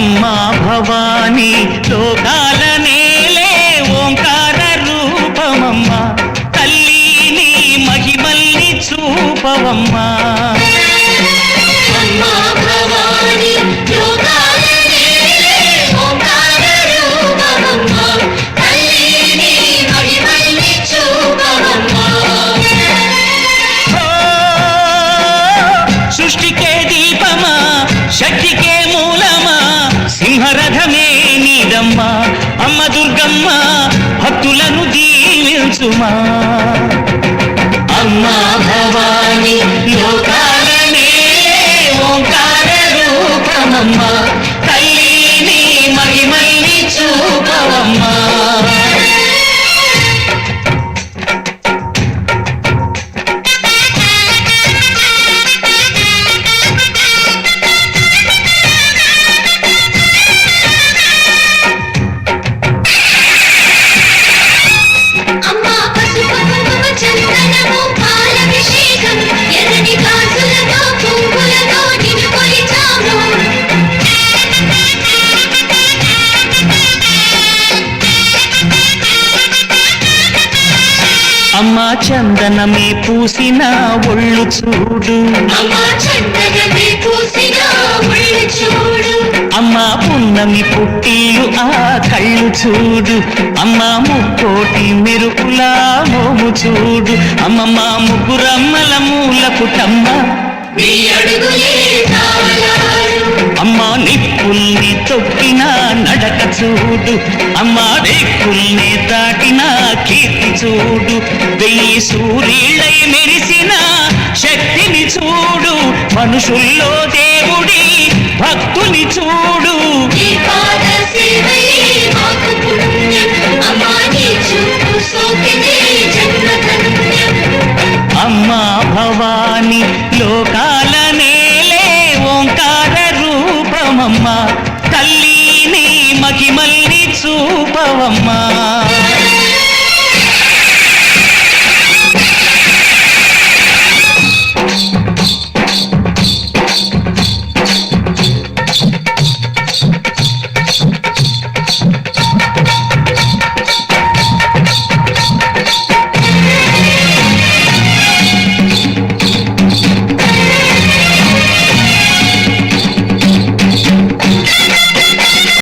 అమ్మా భవానీ లోకాల నేలే ఓంకార రూపమమ్మా తల్లి నీ మహిమల్ని చూపవమ్మా సృష్టికే దీపమా శక్తికే మూలమా సింహరథమే నీదమ్మా అమ్మ దుర్గమ్మ భక్తులను దీవించుమా అమ్మా భవానీ లోకాల నేలే ఓంకార రూపమమ్మా తల్లి నీ మహిమల్ని చూపవమ్మా అమ్మా చందనమే పూసిన ఒళ్ళు చూడు అమ్మా పున్నమి పుట్టిల్లు ఆ కళ్ళు చూడు అమ్మా ముక్కోటి మెరుపులా మోము చూడు అమ్మమ్మ ముగ్గురమ్మల మూల పుట్టమ్మ అమ్మా నిప్పుల్ని తొక్కిన నడక చూడు అమ్మా రేకుల్ని దాటిన కీర్తి చూడు వెయ్యి సూర్యులై మెరిసిన శక్తిని చూడు మనుషుల్లో దేవుడి భక్తుని చూడు అమ్మా భవానీ లోకాల నేలే ఓంకార రూపమమ్మా తల్లి నీ మహిమల్ని చూపవమ్మా